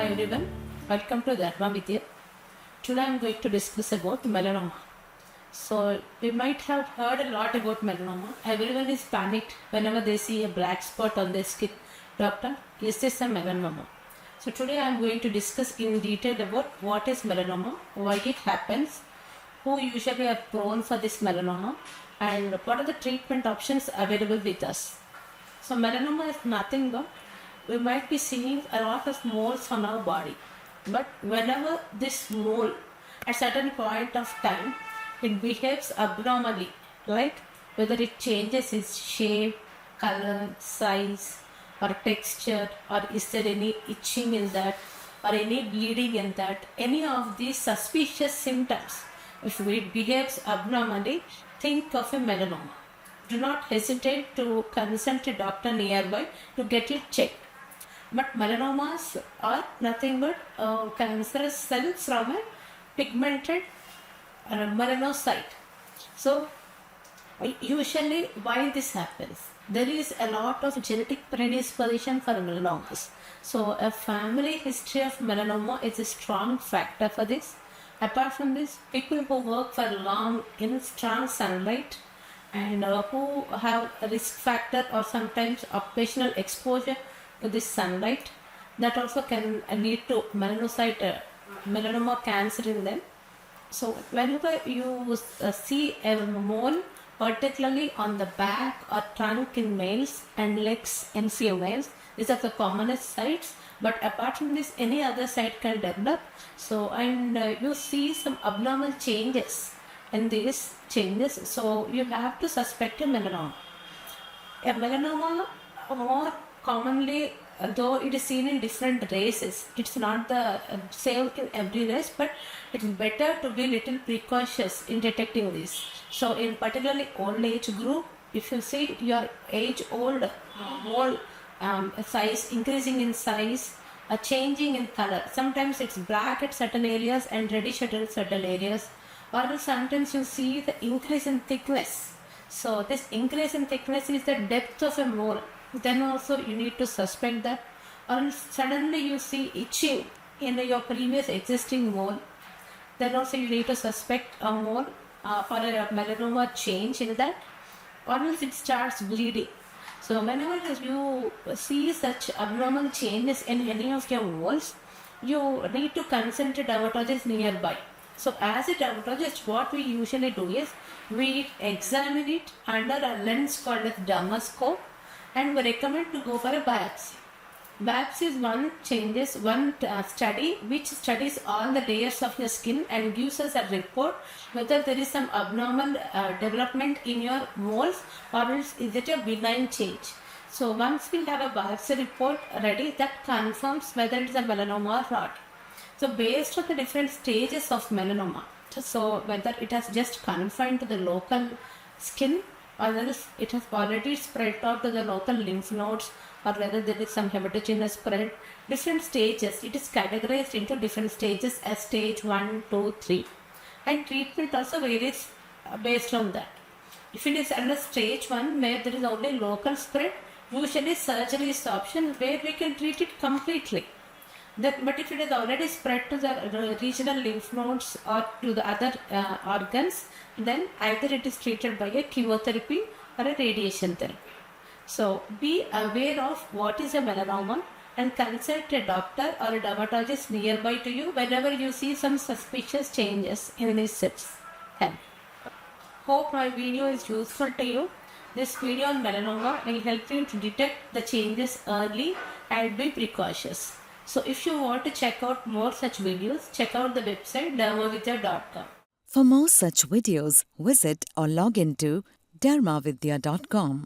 everyone, welcome to DermaVidya. Today I am going to discuss about melanoma. So you might have heard a lot about melanoma. Everyone is panicked whenever they see a black spot on their skin. Doctor, is this a melanoma? So today I am going to discuss in detail about what is melanoma, why it happens, who usually are prone for this melanoma, and what are the treatment options available with us. So melanoma is nothing but we might be seeing a lot of moles on our body, but whenever this mole at certain point of time it behaves abnormally, like whether it changes its shape, color, size or texture, or is there any itching in that or any bleeding in that, any of these suspicious symptoms, if it behaves abnormally, think of a melanoma. Do not hesitate to consult a doctor nearby to get it checked. But melanomas are nothing but cancerous cells from a pigmented melanocyte. So usually why this happens? There is a lot of genetic predisposition for melanomas. So a family history of melanoma is a strong factor for this. Apart from this, people who work for long in strong sunlight and who have a risk factor or sometimes occasional exposure to this sunlight, that also can lead to melanoma cancer in them. So whenever you see a mole, particularly on the back or trunk in males and legs in females, these are the commonest sites. But apart from this, any other site can develop. So you see some abnormal changes in these changes. So you have to suspect a melanoma. A melanoma more commonly, though it is seen in different races, it's not the same in every race, but it's better to be little precautious in detecting this. So in particularly old age group, if you see your age old mole size increasing in size, changing in color, sometimes it's black at certain areas and reddish at certain areas, or sometimes you see the increase in thickness. So this increase in thickness is the depth of a mole. Then also you need to suspect that. Or suddenly you see itching in your previous existing mole, then also you need to suspect a mole for a melanoma change in that, or else it starts bleeding. So whenever you see such abnormal changes in any of your moles, you need to consult a dermatologist nearby. So as a dermatologist, what we usually do is we examine it under a lens called as dermoscope, and we recommend to go for a biopsy. Biopsy is one study which studies all the layers of your skin and gives us a report whether there is some abnormal development in your moles or is it a benign change. So once we have a biopsy report ready, that confirms whether it is a melanoma or not. So based on the different stages of melanoma, so whether it has just confined to the local skin, or whether it has already spread out to the local lymph nodes, or whether there is some heterogeneous spread, different stages, it is categorized into different stages as stage 1, 2, 3. And treatment also varies based on that. If it is under stage 1 where there is only local spread, usually surgery is the option where we can treat it completely. But if it is already spread to the regional lymph nodes or to the other organs, then either it is treated by a chemotherapy or a radiation therapy. So be aware of what is a melanoma and consult a doctor or a dermatologist nearby to you whenever you see some suspicious changes in these cells. Hope my video is useful to you. This video on melanoma will help you to detect the changes early and be precautious. So if you want to check out more such videos, check out the website DermaVidya.com. For more such videos, visit or log into DermaVidya.com.